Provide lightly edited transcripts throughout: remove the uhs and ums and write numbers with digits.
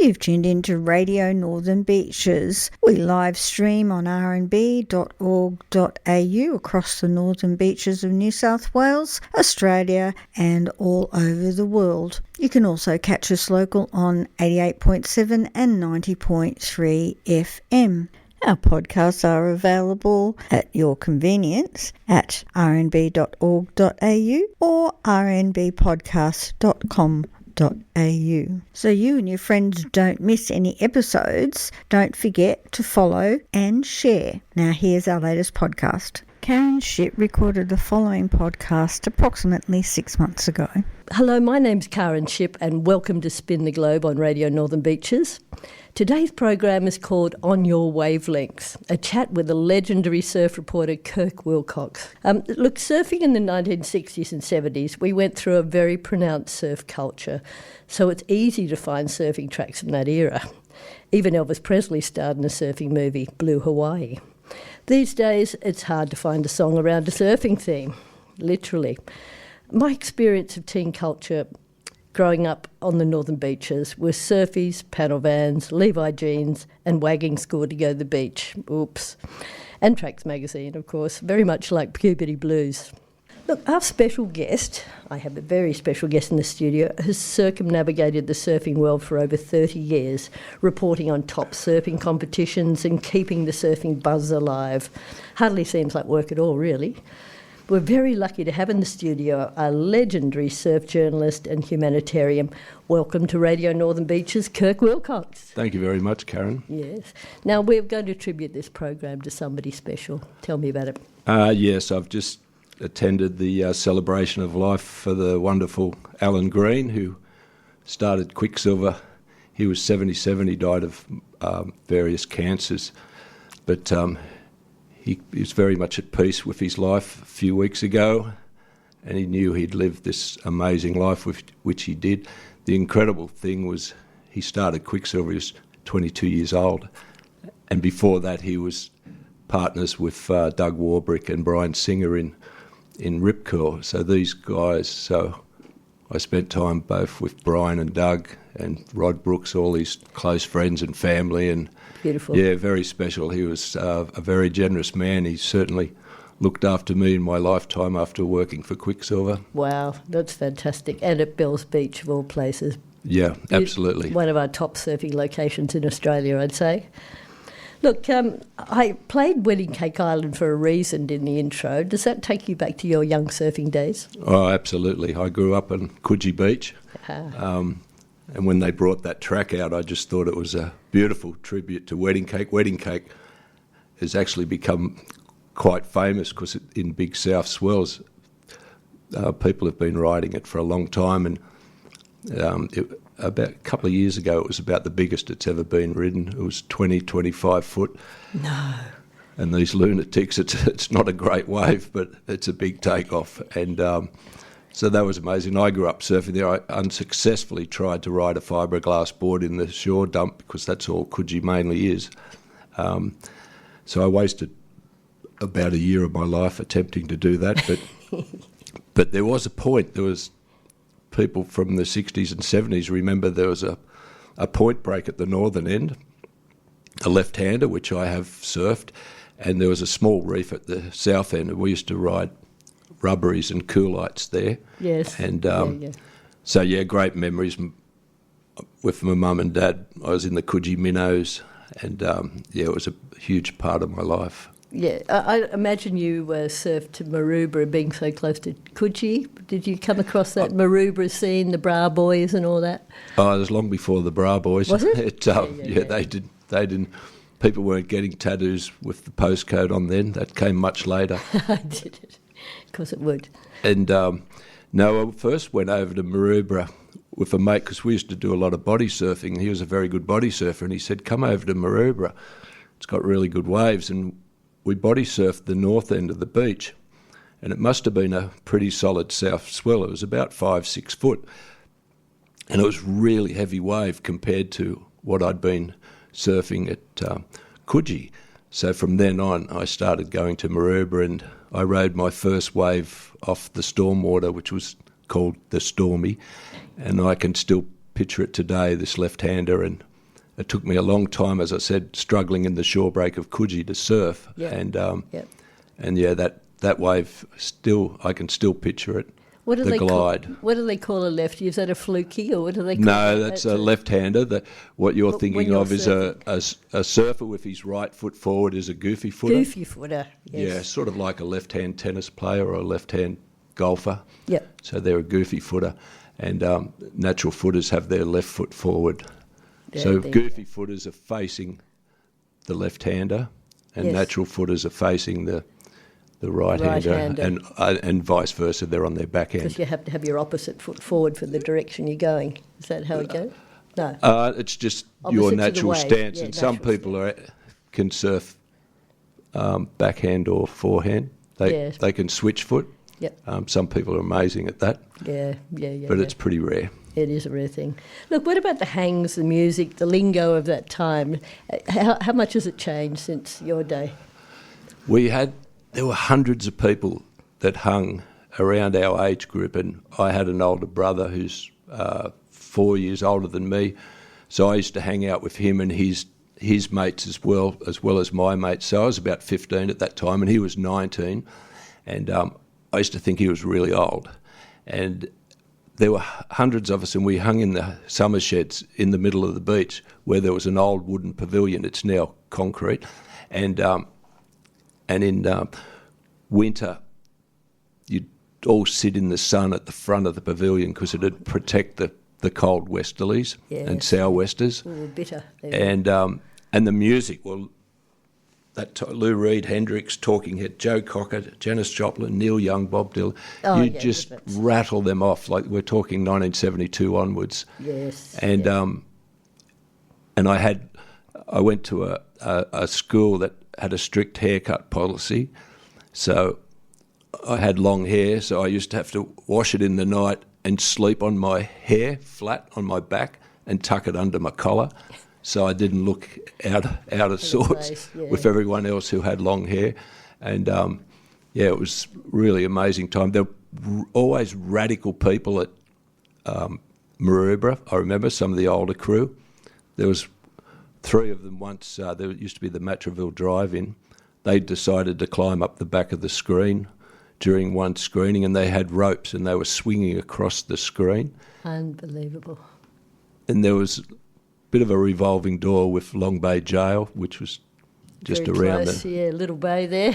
You've tuned into Radio Northern Beaches. We live stream on rnb.org.au across the northern beaches of New South Wales, Australia and all over the world. You can also catch us local on 88.7 and 90.3 FM. Our podcasts are available at your convenience at rnb.org.au or rnbpodcast.com.au. So you and your friends don't miss any episodes. Don't forget to follow and share. Now here's our latest podcast. Caryn Shipp recorded the following podcast approximately 6 months ago. Hello, my name's Caryn Shipp and welcome to Spin the Globe on Radio Northern Beaches. Today's program is called On Your Wavelength, a chat with the legendary surf reporter Kirk Wilcox. Look, surfing in the 1960s and 70s, we went through a very pronounced surf culture, so it's easy to find surfing tracks from that era. Even Elvis Presley starred in a surfing movie, Blue Hawaii. These days, it's hard to find a song around a surfing theme, literally. My experience of teen culture growing up on the northern beaches were surfies, paddle vans, Levi jeans and wagging school to go to the beach. Oops. And Tracks magazine, of course, very much like Puberty Blues. Look, our special guest, I have a very special guest in the studio, has circumnavigated the surfing world for over 30 years, reporting on top surfing competitions and keeping the surfing buzz alive. Hardly seems like work at all, really. We're very lucky to have in the studio a legendary surf journalist and humanitarian. Welcome to Radio Northern Beaches, Kirk Wilcox. Thank you very much, Caryn. Yes. Now, we're going to attribute this program to somebody special. Tell me about it. Yes, I've just attended the celebration of life for the wonderful Alan Green, who started Quicksilver. He was 77. He died of various cancers. But he was very much at peace with his life a few weeks ago, and he knew he'd lived this amazing life, which he did. The incredible thing was he started Quicksilver, he was 22 years old, and before that he was partners with Doug Warbrick and Brian Singer in Rip Curl. So these guys, I spent time both with Brian and Doug and Rod Brooks, all his close friends and family, and beautiful. Yeah, very special. He was a very generous man. He certainly looked after me in my lifetime after working for Quicksilver. Wow, that's fantastic. And at Bells Beach, of all places. Yeah, absolutely. One of our top surfing locations in Australia, I'd say. Look, I played Wedding Cake Island for a reason in the intro. Does that take you back to your young surfing days? Oh, absolutely. I grew up on Coogee Beach. And when they brought that track out, I just thought it was a beautiful tribute to Wedding Cake. Wedding Cake has actually become quite famous because in big south swells, people have been riding it for a long time. And about a couple of years ago, it was about the biggest it's ever been ridden. It was 25 foot. No. And these lunatics, it's not a great wave, but it's a big takeoff. And so that was amazing. I grew up surfing there. I unsuccessfully tried to ride a fiberglass board in the shore dump because that's all Coogee mainly is. So I wasted about a year of my life attempting to do that. But there was a point. There was people from the 60s and 70s remember there was a point break at the northern end, a left-hander, which I have surfed, and there was a small reef at the south end, and we used to ride rubberies and coolites there. Yes. And so, great memories with my mum and dad. I was in the Coogee Minnows, and it was a huge part of my life. Yeah, I imagine you surfed to Maroubra being so close to Coogee. Did you come across that Maroubra scene, the Bra Boys and all that? Oh, it was long before the Bra Boys. Was it? They didn't. People weren't getting tattoos with the postcode on then. That came much later. I did it. Of course it would. And I first went over to Maroubra with a mate because we used to do a lot of body surfing. He was a very good body surfer, and he said, come over to Maroubra. It's got really good waves. And we body surfed the north end of the beach, and it must have been a pretty solid south swell. It was about 5-6 foot, and it was really heavy wave compared to what I'd been surfing at Coogee. So from then on, I started going to Maroubra, and I rode my first wave off the Stormwater, which was called the Stormy, and I can still picture it today, this left-hander, and it took me a long time, as I said, struggling in the shore break of Coogee to surf. Yep. And yeah, that wave I can still picture it. What do the they glide. What do they call a lefty? Is that a fluky, or what do they call No, it? that's a left-hander. What you're thinking you're of is a surfer with his right foot forward is a goofy footer. Goofy footer, yes. Yeah, sort of like a left-hand tennis player or a left-hand golfer. Yep. So they're a goofy footer. And natural footers have their left foot forward. So goofy footers are facing the left-hander, and Yes. natural footers are facing the right-hander, and vice versa. They're on their back end. Because you have to have your opposite foot forward for the direction you're going. Is that how it goes? No. It's just Opposite your to the natural wave. stance, Yeah, and some natural people can surf backhand or forehand. Yes. They can switch foot. Yep. Some people are amazing at that. Yeah. But it's pretty rare. It is a rare thing. Look, what about the hangs, the music, the lingo of that time? How much has it changed since your day? There were hundreds of people that hung around our age group, and I had an older brother who's 4 years older than me, so I used to hang out with him and his mates as well as my mates. So I was about 15 at that time, and he was 19, and I used to think he was really old. And there were hundreds of us, and we hung in the summer sheds in the middle of the beach where there was an old wooden pavilion. It's now concrete, and in winter, you'd all sit in the sun at the front of the pavilion because it'd protect the cold westerlies and sou'westers. Ooh, bitter. And the music, well, Lou Reed, Hendrix, Talking Head, Joe Cocker, Janis Joplin, Neil Young, Bob Dylan, just rattle them off. Like we're talking 1972 onwards. Yes. And I went to a school that had a strict haircut policy, so I had long hair, so I used to have to wash it in the night and sleep on my hair flat on my back and tuck it under my collar, so I didn't look out of sorts with everyone else who had long hair. And it was really amazing time. There were always radical people at Maroubra. I remember some of the older crew. There was 3 of them once. There used to be the Matraville Drive-In. They decided to climb up the back of the screen during one screening, and they had ropes and they were swinging across the screen. Unbelievable. And there was a bit of a revolving door with Long Bay Jail, which was just Very around close, Little Bay there.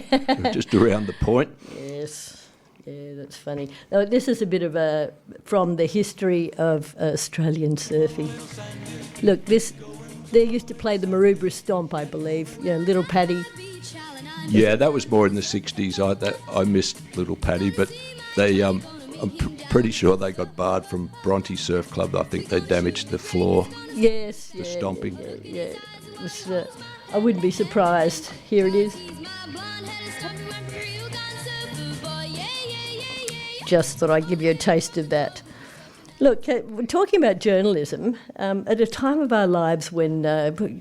just around the point. Yes. Yeah, that's funny. Now, this is a bit of from the history of Australian surfing. Look, they used to play the Maroubra Stomp, I believe. Little Paddy. Yeah, that was more in the 60s. I missed Little Paddy, but I'm pretty sure they got barred from Bronte Surf Club. I think they damaged the floor. Yes. The stomping. Yeah. It was, I wouldn't be surprised. Here it is. Just thought I'd give you a taste of that. Look, we're talking about journalism. At a time of our lives when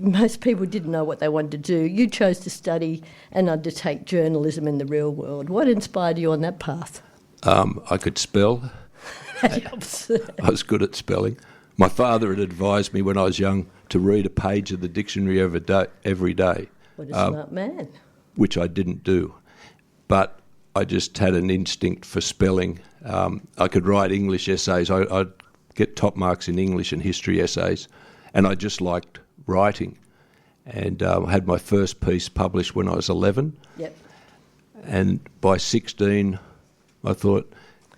most people didn't know what they wanted to do, you chose to study and undertake journalism in the real world. What inspired you on that path? I could spell. I was good at spelling. My father had advised me when I was young to read a page of the dictionary every day. What a smart man. Which I didn't do. But I just had an instinct for spelling. I could write English essays. I'd get top marks in English and history essays, and I just liked writing. And I had my first piece published when I was 11. Yep. And by 16, I thought,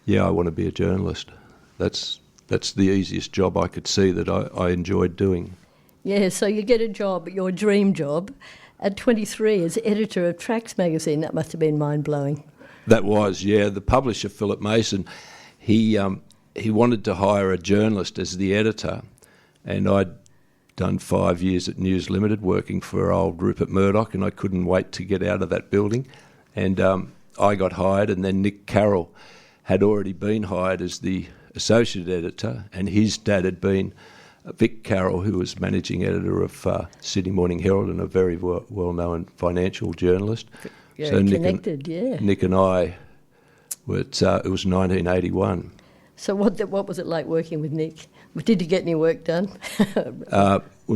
I want to be a journalist. That's the easiest job I could see that I enjoyed doing. Yeah, so you get a job, your dream job, at 23 as editor of Tracks magazine. That must have been mind-blowing. That was, the publisher, Philip Mason, he wanted to hire a journalist as the editor, and I'd done 5 years at News Limited working for old Rupert Murdoch, and I couldn't wait to get out of that building. And I got hired, and then Nick Carroll had already been hired as the associate editor, and his dad had been Vic Carroll, who was managing editor of Sydney Morning Herald and a very well-known financial journalist. Yeah, so Nick and I, it was 1981. So what was it like working with Nick? Did you get any work done?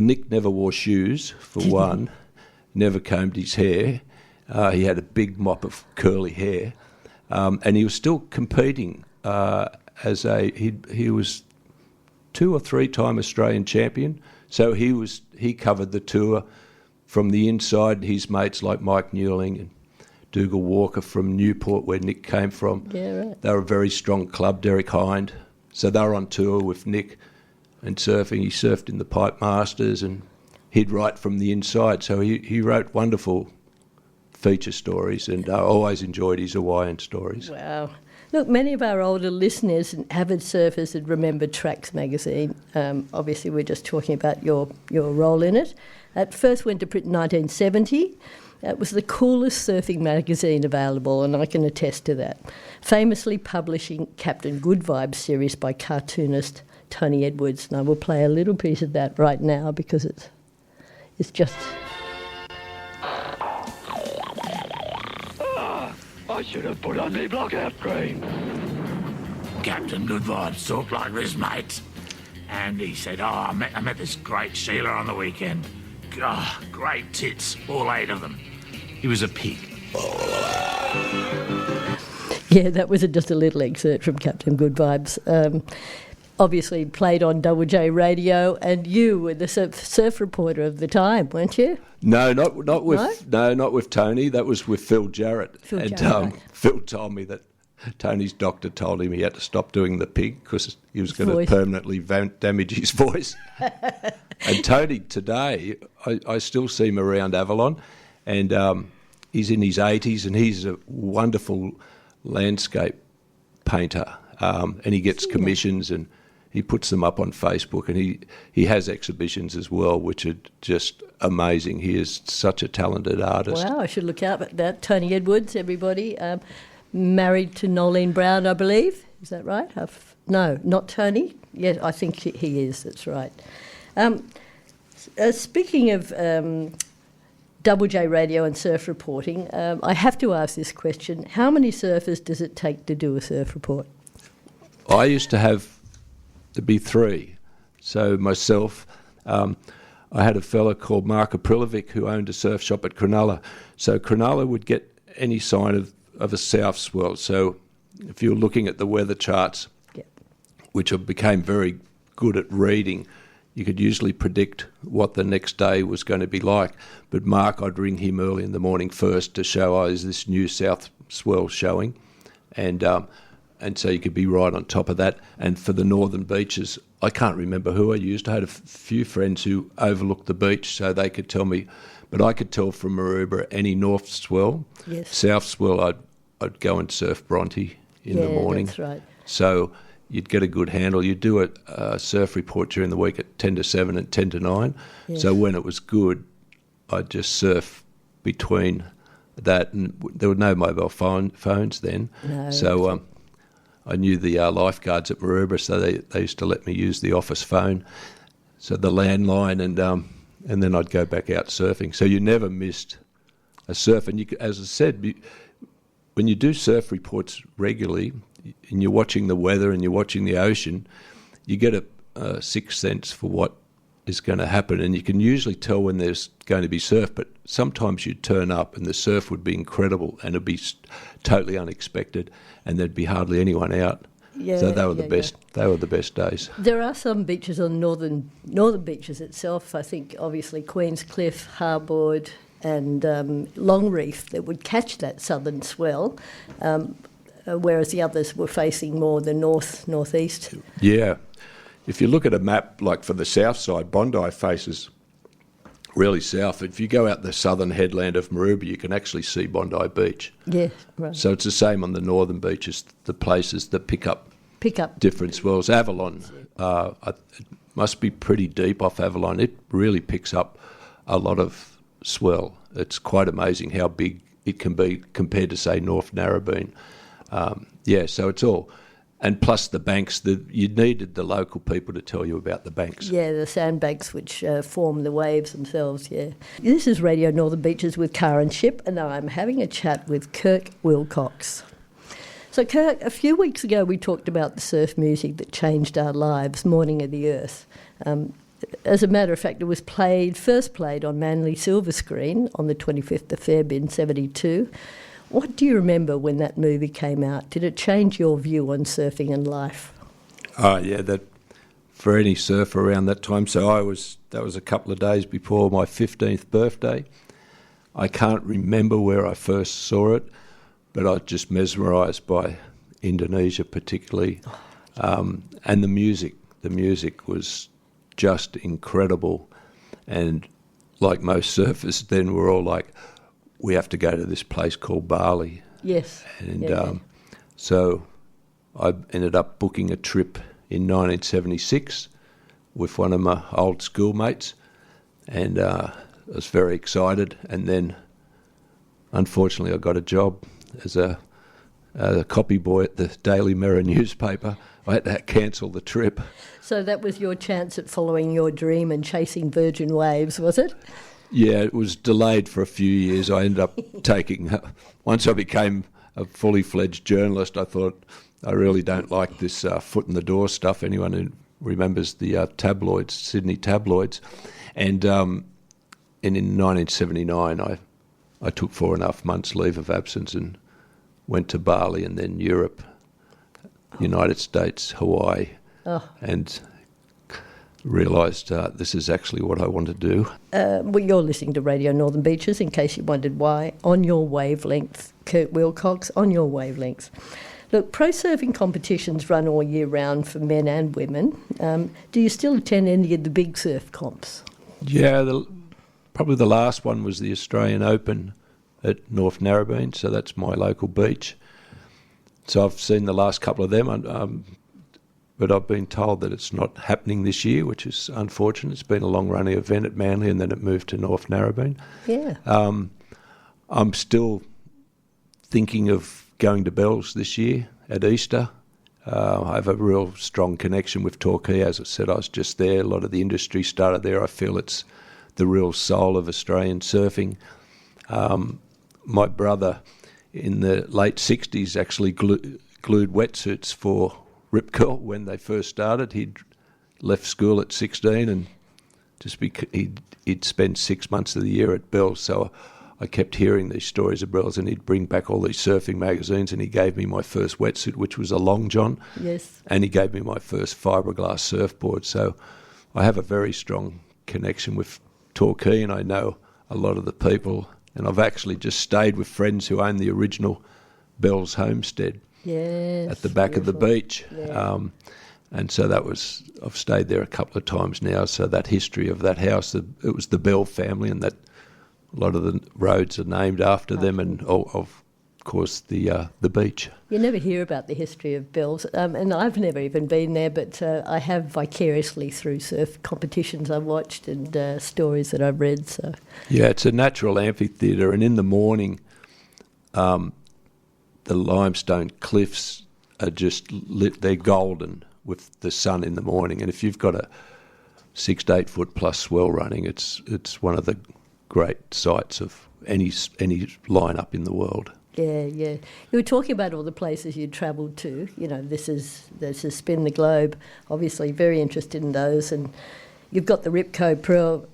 Nick never wore shoes, for one, never combed his hair. He had a big mop of curly hair, and he was still competing he was 2 or 3 time Australian champion. So he covered the tour from the inside. His mates like Mike Newling and Dougal Walker from Newport, where Nick came from. Yeah, right. They were a very strong club, Derek Hind. So they were on tour with Nick and surfing. He surfed in the Pipe Masters and he'd write from the inside. So he wrote wonderful feature stories, and I always enjoyed his Hawaiian stories. Wow. Look, many of our older listeners and avid surfers would remember Tracks magazine. Obviously, we're just talking about your role in it. It first went to print in 1970. It was the coolest surfing magazine available, and I can attest to that. Famously publishing Captain Good Vibes series by cartoonist Tony Edwards. And I will play a little piece of that right now because it's just... I should have put on me blockout cream. Captain Good Vibes talked like this, mate. And he said, I met this great Sheila on the weekend. Oh, great tits, all 8 of them. He was a pig. Yeah, that was just a little excerpt from Captain Good Vibes. Obviously played on Double J Radio, and you were the surf reporter of the time, weren't you? No, not with Tony. That was with Phil Jarrett. Right. Phil told me that Tony's doctor told him he had to stop doing the pig because he was going to permanently damage his voice. And Tony today, I still see him around Avalon, and he's in his 80s, and he's a wonderful landscape painter, and he gets commissions and he puts them up on Facebook, and he has exhibitions as well, which are just amazing. He is such a talented artist. Wow, I should look out at that. Tony Edwards, everybody. Married to Nolene Brown, I believe. Is that right? No, not Tony. Yes, I think he is. That's right. Speaking of Double J Radio and surf reporting, I have to ask this question. How many surfers does it take to do a surf report? I used to have to be 3. So myself, I had a fella called Mark Aprilovic who owned a surf shop at Cronulla. So Cronulla would get any sign of a south swell. So if you were looking at the weather charts, which I became very good at reading, you could usually predict what the next day was going to be like. But Mark, I'd ring him early in the morning first to show, is this new south swell showing? And so you could be right on top of that. And for the northern beaches, I can't remember who I used. I had a few friends who overlooked the beach, so they could tell me. But I could tell from Maroubra any north swell. Yes. South swell, I'd go and surf Bronte in the morning. That's right. So you'd get a good handle. You'd do a surf report during the week at 10 to 7 and 10 to 9. Yes. So when it was good, I'd just surf between that. And there were no mobile phones then. No. So I knew the lifeguards at Maroubra, so they used to let me use the office phone, so the landline, and then I'd go back out surfing. So you never missed a surf. And as I said, when you do surf reports regularly, and you're watching the weather and you're watching the ocean, you get a sixth sense for what is going to happen, and you can usually tell when there's going to be surf, but sometimes you'd turn up and the surf would be incredible and it'd be totally unexpected and there'd be hardly anyone out. Yeah, so they were the best. They were the best days. There are some beaches on northern beaches itself. I think obviously Queen's Cliff, Harbord, and Longreef that would catch that southern swell, whereas the others were facing more the northeast. Yeah, if you look at a map, like for the south side, Bondi faces really south. If you go out the southern headland of Maroubra, you can actually see Bondi Beach. Yeah, right. So it's the same on the northern beaches, the places that pick up different swells. Avalon, it must be pretty deep off Avalon. It really picks up a lot of swell. It's quite amazing how big it can be compared to, say, North Narrabeen. So it's all... And plus the banks, you needed the local people to tell you about the banks. Yeah, the sandbanks which form the waves themselves, yeah. This is Radio Northern Beaches with Caryn Shipp, and I'm having a chat with Kirk Wilcox. So, Kirk, a few weeks ago we talked about the surf music that changed our lives, Morning of the Earth. As a matter of fact, it was first played on Manly Silver Screen on the 25th of Feb in 72. What do you remember when that movie came out? Did it change your view on surfing and life? Oh, yeah, that for any surfer around that time. So that was a couple of days before my 15th birthday. I can't remember where I first saw it, but I was just mesmerised by Indonesia particularly. And the music. The music was just incredible. And like most surfers then, we're all like, we have to go to this place called Bali. Yes. And so I ended up booking a trip in 1976 with one of my old schoolmates, and I was very excited. And then, unfortunately, I got a job as a copy boy at the Daily Mirror newspaper. I had to cancel the trip. So that was your chance at following your dream and chasing virgin waves, was it? Yeah, it was delayed for a few years. I ended up once I became a fully fledged journalist, I thought, I really don't like this foot in the door stuff. Anyone who remembers the tabloids, Sydney tabloids. And in 1979, I took 4.5 months leave of absence and went to Bali and then Europe, United States, Hawaii, and realised this is actually what I want to do. Well, you're listening to Radio Northern Beaches, in case you wondered why. On Your Wavelength, Kirk Wilcox, On Your Wavelength. Look, pro surfing competitions run all year round for men and women. Do you still attend any of the big surf comps? Yeah, probably the last one was the Australian Open at North Narrabeen, so that's my local beach. So I've seen the last couple of them, but I've been told that it's not happening this year, which is unfortunate. It's been a long-running event at Manly and then it moved to North Narrabeen. Yeah. I'm still thinking of going to Bells this year at Easter. I have a real strong connection with Torquay. As I said, I was just there. A lot of the industry started there. I feel it's the real soul of Australian surfing. My brother in the late 60s actually glued wetsuits for Rip Curl when they first started. He'd left school at 16 and he'd spend 6 months of the year at Bells. So I kept hearing these stories of Bells, and he'd bring back all these surfing magazines, and he gave me my first wetsuit, which was a Long John. Yes. And he gave me my first fiberglass surfboard. So I have a very strong connection with Torquay, and I know a lot of the people. And I've actually just stayed with friends who own the original Bells homestead at the back of the beach. Yeah. And so I've stayed there a couple of times now. So that history of that house, it was the Bell family, and that a lot of the roads are named after them, and of course the beach. You never hear about the history of Bells, and I've never even been there, but I have vicariously through surf competitions I've watched and stories that I've read. So yeah, it's a natural amphitheatre, and in the morning, the limestone cliffs are just lit. They're golden with the sun in the morning, and if you've got a 6 to 8 foot plus swell running, it's one of the great sights of any lineup in the world. Yeah. You were talking about all the places you'd travelled to. This is Spin the Globe. Obviously, very interested in those. And you've got the Rip Curl Pro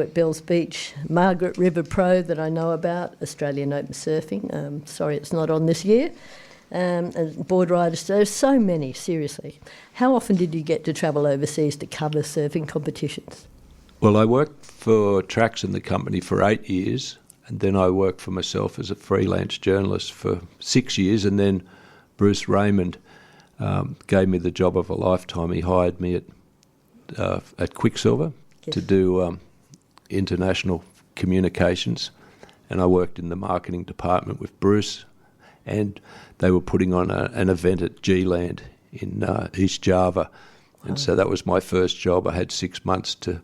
at Bells Beach, Margaret River Pro that I know about, Australian Open Surfing. Sorry, it's not on this year. And board riders. There's so many. Seriously, how often did you get to travel overseas to cover surfing competitions? Well, I worked for Tracks in the company for 8 years, and then I worked for myself as a freelance journalist for 6 years, and then Bruce Raymond gave me the job of a lifetime. He hired me at Quicksilver to do international communications, and I worked in the marketing department with Bruce, and they were putting on an event at G-Land in East Java, and so that was my first job. I had 6 months to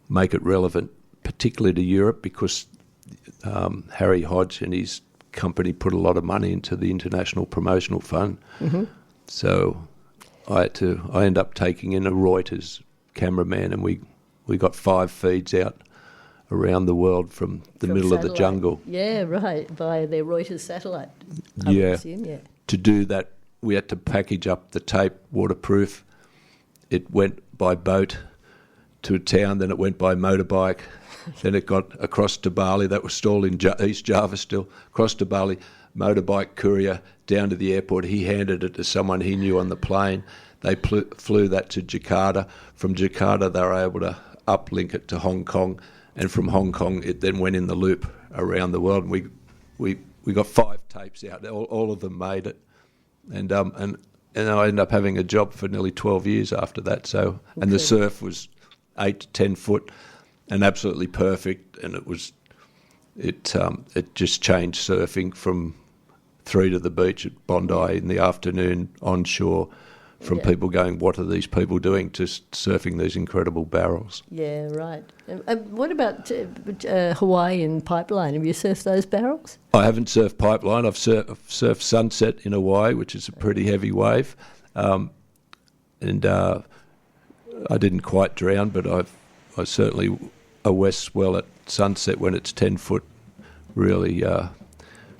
make it relevant, particularly to Europe, because Harry Hodge and his company put a lot of money into the International Promotional Fund. Mm-hmm. So I ended up taking in a Reuters cameraman, and we got 5 feeds out around the world from middle satellite. Of the jungle. Yeah, right, via their Reuters satellite, I would assume, yeah. To do that, we had to package up the tape waterproof. It went by boat to a town, then it went by motorbike, then it got across to Bali, that was still in East Java still, across to Bali, motorbike courier down to the airport. He handed it to someone he knew on the plane. They flew that to Jakarta. From Jakarta, they were able to uplink it to Hong Kong, and from Hong Kong, it then went in the loop around the world. And we got 5 tapes out. All of them made it, and I ended up having a job for nearly 12 years after that. So, and the surf was 8 to 10 foot, and absolutely perfect. And it just changed surfing from 3 to the beach at Bondi in the afternoon onshore, from people going, what are these people doing, to surfing these incredible barrels. Yeah, right. What about Hawaii and Pipeline? Have you surfed those barrels? I haven't surfed Pipeline. I've surfed Sunset in Hawaii, which is a pretty heavy wave. And I didn't quite drown, but I certainly, a west swell at Sunset when it's 10 foot really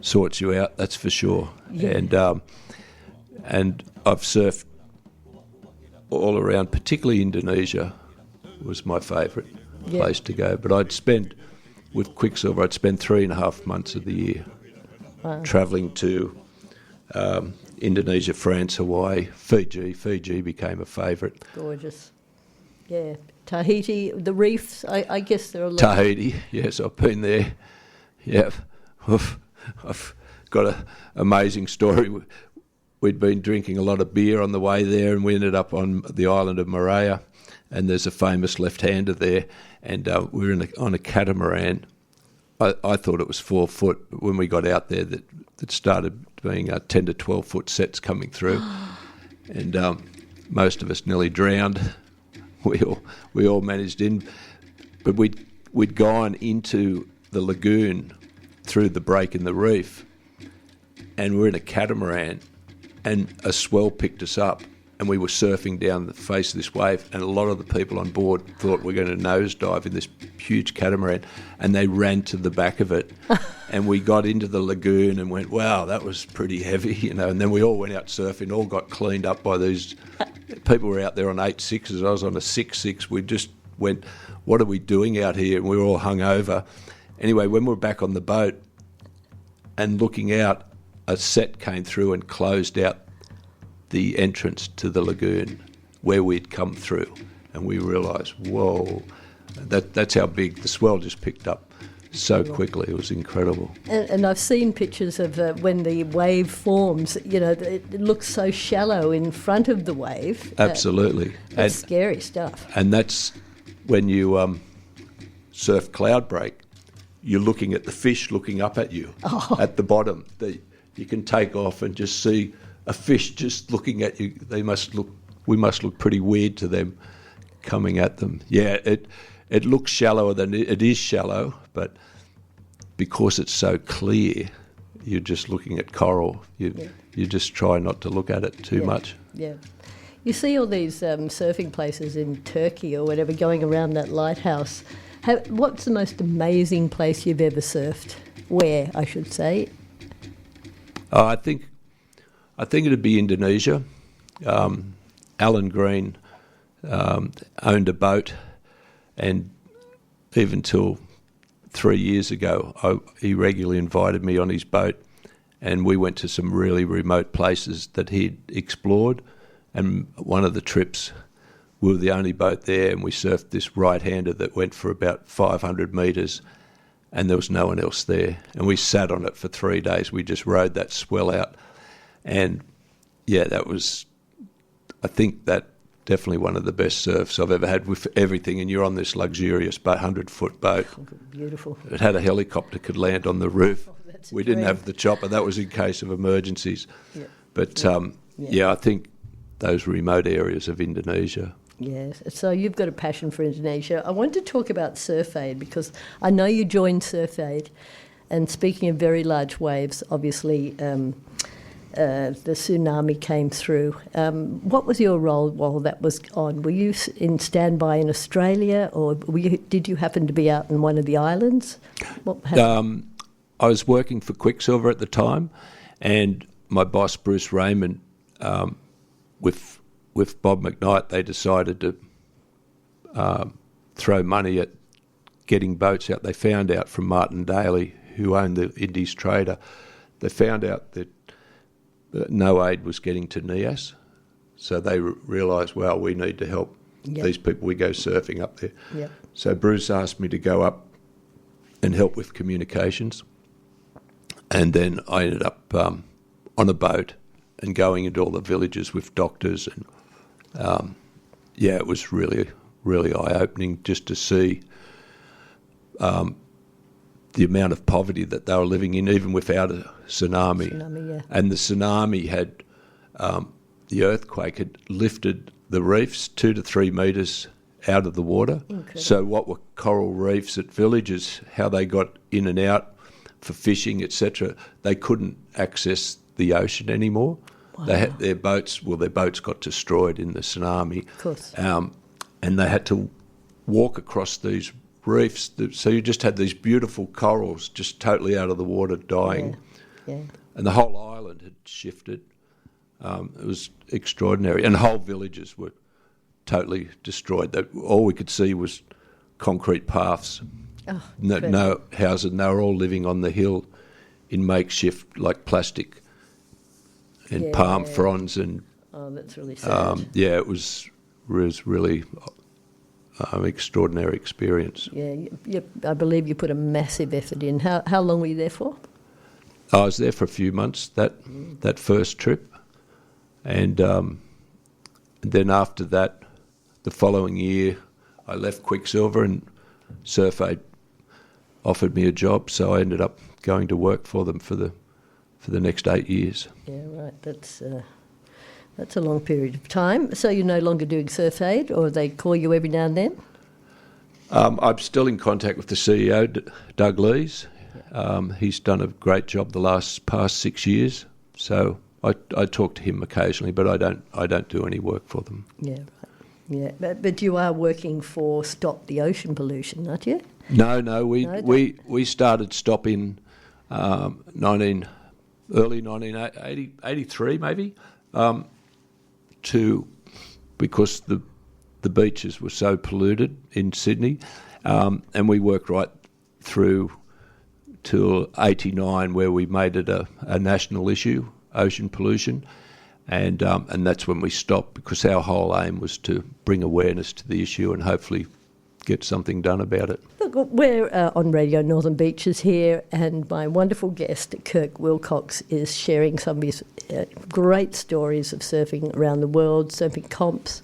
sorts you out, that's for sure. Yeah. And I've surfed all around, particularly Indonesia was my favourite place to go. But with Quicksilver, I'd spend 3.5 months of the year travelling to Indonesia, France, Hawaii, Fiji. Fiji became a favourite. Gorgeous. Yeah. Tahiti, the reefs, I guess there are a lot. Tahiti, yes, I've been there. Yeah. I've got an amazing story. We'd been drinking a lot of beer on the way there, and we ended up on the island of Moorea, and there's a famous left-hander there, and we were on a catamaran. I thought it was 4 foot, but when we got out there, that started being 10 to 12 foot sets coming through, and most of us nearly drowned. We all managed in, but we'd gone into the lagoon through the break in the reef, and we're in a catamaran, and a swell picked us up, and we were surfing down the face of this wave, and a lot of the people on board thought we were going to nosedive in this huge catamaran, and they ran to the back of it, and we got into the lagoon and went, wow, that was pretty heavy, and then we all went out surfing, all got cleaned up by these people. Were out there on 8.6s, I was on a 6.6. We just went, what are we doing out here? And we were all hung over. Anyway, when we were back on the boat and looking out, a set came through and closed out the entrance to the lagoon where we'd come through, and we realised, whoa, that's how big the swell just picked up so quickly. It was incredible. And I've seen pictures of when the wave forms. It looks so shallow in front of the wave. Absolutely. That's scary stuff. And that's when you surf cloud break. You're looking at the fish looking up at you at the bottom. You can take off and just see a fish just looking at you. We must look pretty weird to them coming at them. Yeah, it looks shallower than it is shallow, but because it's so clear, you're just looking at coral. You just try not to look at it too much. Yeah. You see all these surfing places in Turkey or whatever going around that lighthouse. What's the most amazing place you've ever surfed? Where, I should say? I think it'd be Indonesia. Alan Green owned a boat, and even till 3 years ago, he regularly invited me on his boat, and we went to some really remote places that he'd explored. And one of the trips, we were the only boat there, and we surfed this right-hander that went for about 500 metres, and there was no one else there. And we sat on it for 3 days. We just rode that swell out. And, yeah, that was, I think, that definitely one of the best surfs I've ever had with everything. And you're on this luxurious 100-foot boat. Beautiful. It had a helicopter could land on the roof. Oh, we didn't have the chopper. That was in case of emergencies. Yeah. But, I think those remote areas of Indonesia. Yes, so you've got a passion for Indonesia. I want to talk about Surf Aid because I know you joined Surf Aid, and speaking of very large waves, obviously the tsunami came through. What was your role while that was on? Were you in standby in Australia, or did you happen to be out in one of the islands? What happened? I was working for Quicksilver at the time, and my boss, Bruce Raymond, with Bob McKnight, they decided to throw money at getting boats out. They found out from Martin Daly, who owned the Indies Trader, they found out that no aid was getting to Nias. So they realised, well, we need to help these people. We go surfing up there. Yep. So Bruce asked me to go up and help with communications. And then I ended up on a boat and going into all the villages with doctors. And, it was really, really eye-opening just to see the amount of poverty that they were living in, even without a tsunami. And the tsunami had, the earthquake had lifted the reefs 2 to 3 metres out of the water. Incredible. So what were coral reefs at villages, how they got in and out for fishing, etc., they couldn't access the ocean anymore. Wow. They had their boats got destroyed in the tsunami. Of course. And they had to walk across these reefs. So you just had these beautiful corals just totally out of the water, dying. Yeah. And the whole island had shifted. It was extraordinary. And whole villages were totally destroyed. All we could see was concrete paths. Oh, no houses. And they were all living on the hill in makeshift, like plastic and palm fronds. And that's really sad. it was really extraordinary experience. Yeah, I believe you put a massive effort in. How long were you there for? I was there for a few months, that first trip. And then after that, the following year, I left Quicksilver and Surf Aid offered me a job, so I ended up going to work for them for the next 8 years. Yeah, right. That's a long period of time. So you're no longer doing Surf Aid, or they call you every now and then? I'm still in contact with the CEO, Doug Lees. He's done a great job the past 6 years. So I talk to him occasionally, but I don't do any work for them. Yeah, right. Yeah, but you are working for Stop the Ocean Pollution, aren't you? No. We started Stop in early 1983 maybe, because the beaches were so polluted in Sydney, and we worked right through till 89 where we made it a national issue, ocean pollution. And that's when we stopped, because our whole aim was to bring awareness to the issue and hopefully get something done about it. Look, we're on Radio Northern Beaches here, and my wonderful guest, Kirk Wilcox, is sharing some of his great stories of surfing around the world, surfing comps,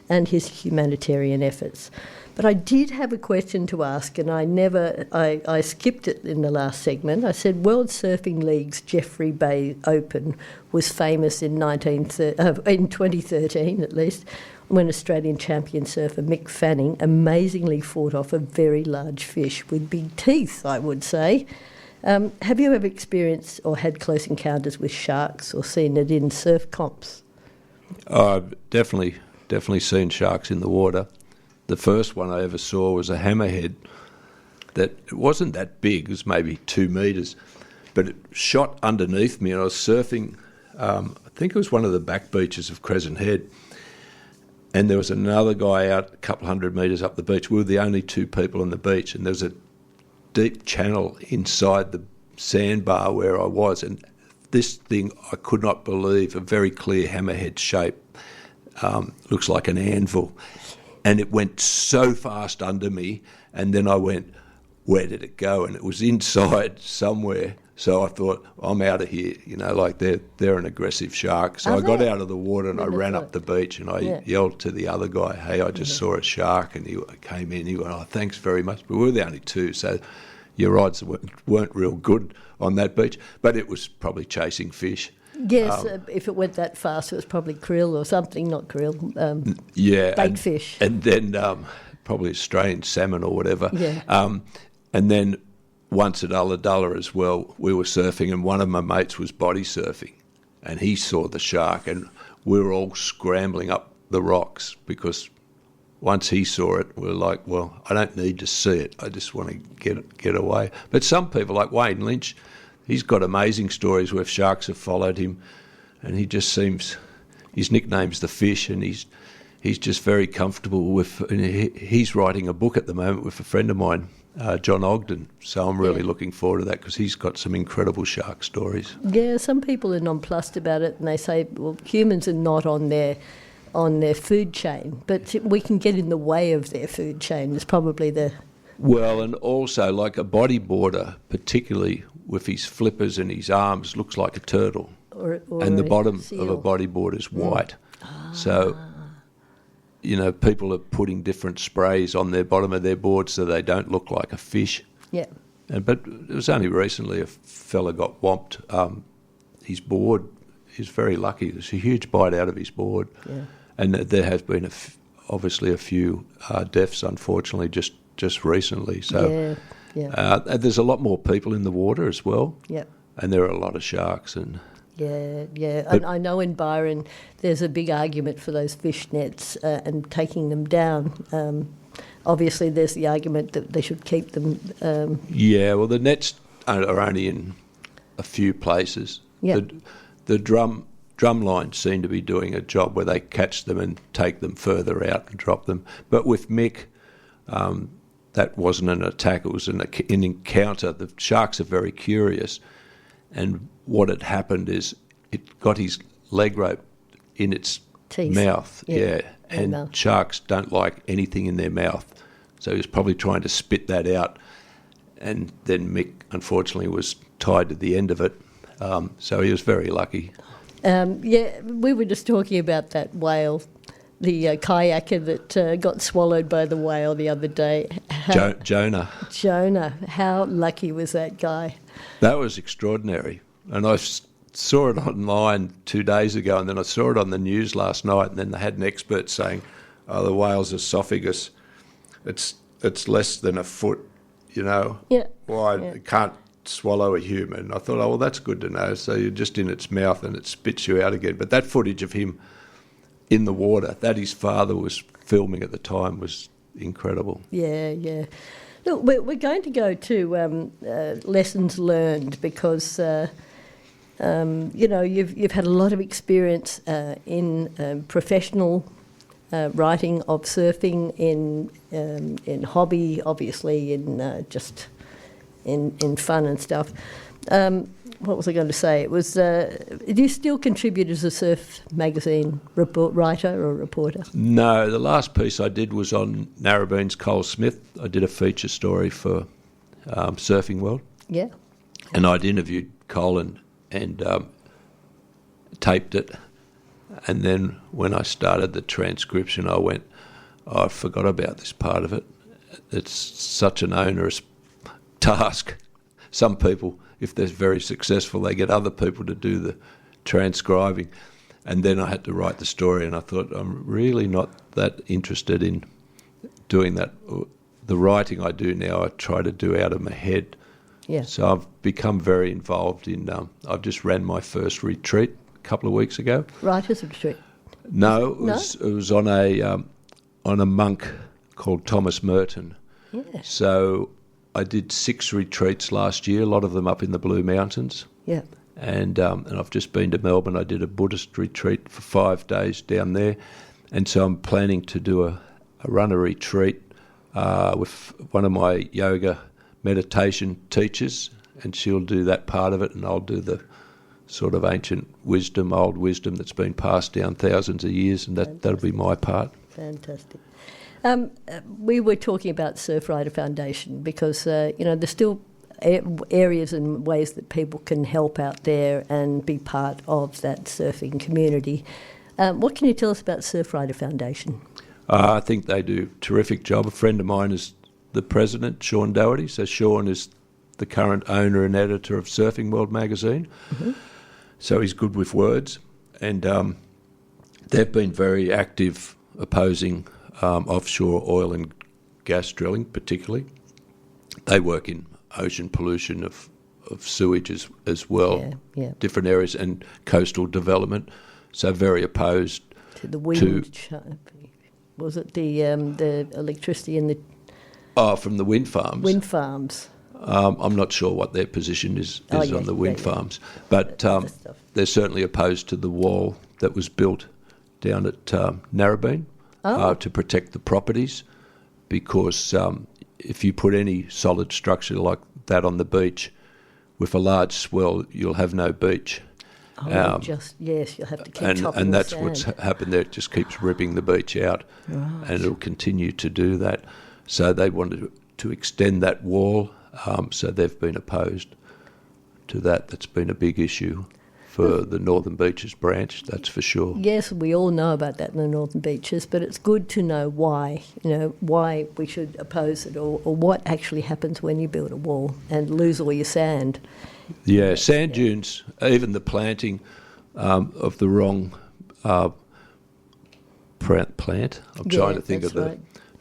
and his humanitarian efforts. But I did have a question to ask, and I skipped it in the last segment. I said World Surfing League's Jeffrey Bay Open was famous in 2013 at least, when Australian champion surfer Mick Fanning amazingly fought off a very large fish with big teeth, I would say. Have you ever experienced or had close encounters with sharks or seen it in surf comps? I've definitely seen sharks in the water. The first one I ever saw was a hammerhead that it wasn't that big, it was maybe 2 metres, but it shot underneath me and I was surfing, I think it was one of the back beaches of Crescent Head, and there was another guy out a couple hundred metres up the beach. We were the only 2 people on the beach, and there was a deep channel inside the sandbar where I was, and this thing I could not believe, a very clear hammerhead shape, looks like an anvil. And it went so fast under me, and then I went, where did it go? And it was inside somewhere. So I thought, I'm out of here, like they're an aggressive shark. So I got out of the water and I ran up the beach and I yelled to the other guy, hey, I just saw a shark. And he came in, he went, oh, thanks very much. But we were the only 2, so your odds weren't real good on that beach. But it was probably chasing fish. Yes, if it went that fast, it was probably krill or something, not krill, bait fish. And then probably Australian salmon or whatever. Yeah. And then once at Ulladulla as well, we were surfing and one of my mates was body surfing and he saw the shark and we were all scrambling up the rocks because once he saw it, we were like, well, I don't need to see it. I just want to get away. But some people like Wayne Lynch, he's got amazing stories where sharks have followed him and he just seems, his nickname's the Fish, and he's just very comfortable with. And he's writing a book at the moment with a friend of mine, John Ogden. So I'm really looking forward to that because he's got some incredible shark stories. Yeah, some people are nonplussed about it, and they say, well, humans are not on their food chain, but we can get in the way of their food chain. Is probably the Well, and also like a bodyboarder, particularly with his flippers and his arms, looks like a turtle. or And the a bottom seal. of a bodyboard is white. So, people are putting different sprays on their bottom of their board so they don't look like a fish. Yeah. But it was only recently a fella got whomped. His board, he's very lucky. There's a huge bite out of his board. Yeah. And there has been obviously a few deaths, unfortunately, just recently. So there's a lot more people in the water as well. Yeah. And there are a lot of sharks. And And I know in Byron there's a big argument for those fish nets and taking them down. Obviously, there's the argument that they should keep them. well, the nets are only in a few places. Yeah. The drum lines seem to be doing a job where they catch them and take them further out and drop them. But with Mick, that wasn't an attack, it was an encounter. The sharks are very curious, and what had happened is it got his leg rope in its Teeth. mouth, Yeah. and Mouth. sharks don't like anything in their mouth. So he was probably trying to spit that out, and then Mick, unfortunately, was tied to the end of it, so he was very lucky. We were just talking about that whale, the kayaker that got swallowed by the whale the other day. Jonah. Jonah, how lucky was that guy? That was extraordinary. And I saw it online 2 days ago, and then I saw it on the news last night, and then they had an expert saying, the whale's esophagus, it's less than a foot, wide. Yeah. It can't swallow a human. I thought, well, that's good to know. So you're just in its mouth and it spits you out again. But that footage of him in the water that his father was filming at the time was incredible. Yeah. Look, we're going to go to lessons learned because, you've had a lot of experience in professional writing of surfing, in hobby, obviously, in just in fun and stuff. What was I going to say? It was. Do you still contribute as a surf magazine writer or reporter? No, the last piece I did was on Narrabeen's Cole Smith. I did a feature story for Surfing World. Yeah. And I'd interviewed Cole and taped it. And then when I started the transcription, I went, I forgot about this part of it. It's such an onerous task. Some people, if they're very successful, they get other people to do the transcribing. And then I had to write the story, and I thought, I'm really not that interested in doing that. The writing I do now, I try to do out of my head. Yeah. So I've become very involved in, I've just ran my first retreat a couple of weeks ago. Writers' retreat? No, it was on a monk called Thomas Merton. Yeah. So I did 6 retreats last year, a lot of them up in the Blue Mountains. Yeah. And I've just been to Melbourne. I did a Buddhist retreat for 5 days down there. And so I'm planning to do run a retreat with one of my yoga meditation teachers, and she'll do that part of it, and I'll do the sort of ancient wisdom, old wisdom that's been passed down thousands of years, and that'll be my part. Fantastic. We were talking about Surf Rider Foundation because, there's still areas and ways that people can help out there and be part of that surfing community. What can you tell us about Surf Rider Foundation? I think they do a terrific job. A friend of mine is the president, Sean Doherty. So Sean is the current owner and editor of Surfing World magazine. Mm-hmm. So he's good with words. And they've been very active opposing offshore oil and gas drilling, particularly. They work in ocean pollution of sewage as well, different areas, and coastal development. So very opposed to the wind. Was it the electricity in the... Oh, from the wind farms. Wind farms. I'm not sure what their position is on the wind farms, but they're certainly opposed to the wall that was built down at Narrabeen. to protect the properties, because if you put any solid structure like that on the beach with a large swell, you'll have no beach. You'll have to keep chopping and the that's sand. what's happened there. It just keeps ripping the beach out, and it'll continue to do that. So they wanted to extend that wall, so they've been opposed to that. That's been a big issue for the Northern Beaches branch, that's for sure. Yes, we all know about that in the Northern Beaches, but it's good to know why we should oppose it, or what actually happens when you build a wall and lose all your sand. Yeah, sand dunes, even the planting of the wrong plant. I'm trying to think of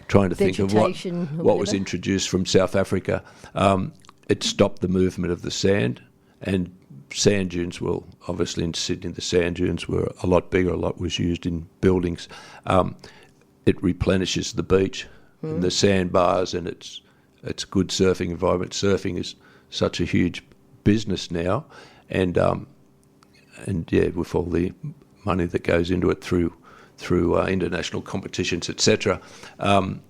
Vegetation, what was introduced from South Africa. It stopped the movement of the sand, and sand dunes, well, obviously in Sydney the sand dunes were a lot bigger, a lot was used in buildings. It replenishes the beach and the sandbars, and it's a good surfing environment. Surfing is such a huge business now, and with all the money that goes into it through international competitions, etc. But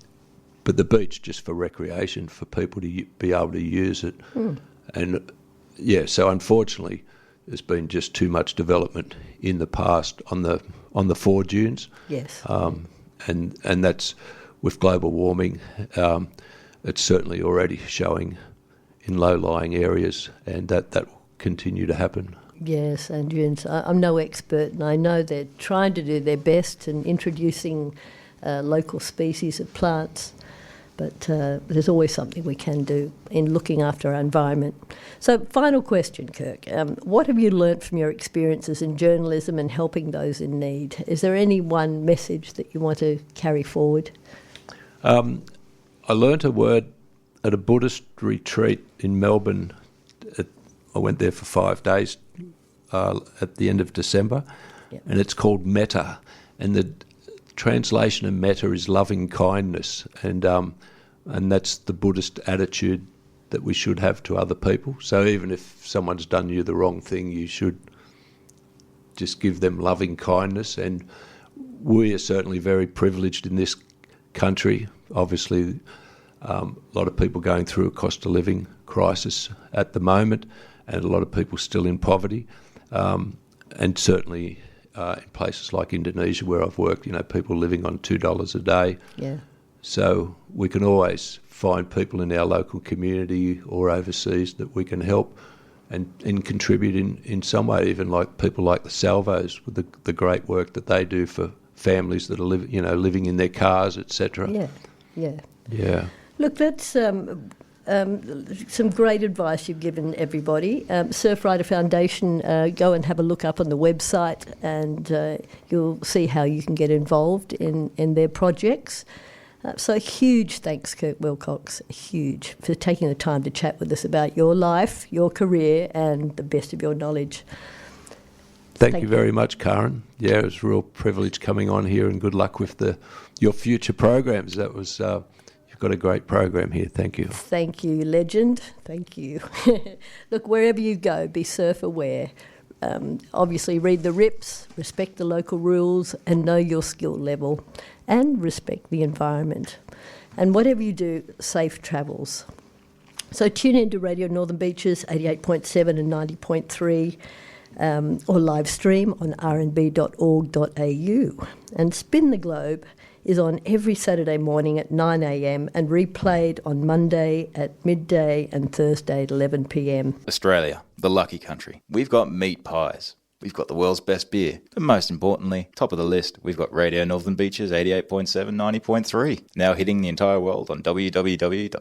the beach just for recreation, for people to be able to use it, and so unfortunately, there's been just too much development in the past on the four dunes. Yes. And that's with global warming. It's certainly already showing in low-lying areas, and that will continue to happen. Yes, and dunes. I'm no expert, and I know they're trying to do their best in introducing local species of plants, but there's always something we can do in looking after our environment. So, final question, Kirk. What have you learnt from your experiences in journalism and helping those in need? Is there any one message that you want to carry forward? I learnt a word at a Buddhist retreat in Melbourne. I went there for 5 days at the end of December, and it's called metta. And the translation of metta is loving kindness, and that's the Buddhist attitude that we should have to other people. So even if someone's done you the wrong thing, you should just give them loving kindness. And we are certainly very privileged in this country. Obviously, a lot of people going through a cost of living crisis at the moment, and a lot of people still in poverty. And certainly in places like Indonesia, where I've worked, people living on $2 a day. Yeah. So we can always find people in our local community or overseas that we can help and contribute in some way, even like people like the Salvos with the great work that they do for families that are living in their cars, etc. Yeah. Look, that's some great advice you've given everybody. Surfrider Foundation, go and have a look up on the website, and you'll see how you can get involved in their projects. So huge thanks, Kirk Wilcox, huge, for taking the time to chat with us about your life, your career, and the best of your knowledge. Thank you very much, Caryn. Yeah, it was a real privilege coming on here, and good luck with your future programs. That was you've got a great program here. Thank you. Thank you, legend. Thank you. Look, wherever you go, be surf aware. Obviously, read the RIPs, respect the local rules, and know your skill level, and respect the environment. And whatever you do, safe travels. So tune in to Radio Northern Beaches 88.7 and 90.3. Or live stream on rnb.org.au. And Spin the Globe is on every Saturday morning at 9 a.m. and replayed on Monday at midday and Thursday at 11 p.m. Australia, the lucky country. We've got meat pies. We've got the world's best beer. But most importantly, top of the list, we've got Radio Northern Beaches 88.7, 90.3. Now hitting the entire world on www.rnb.org.au.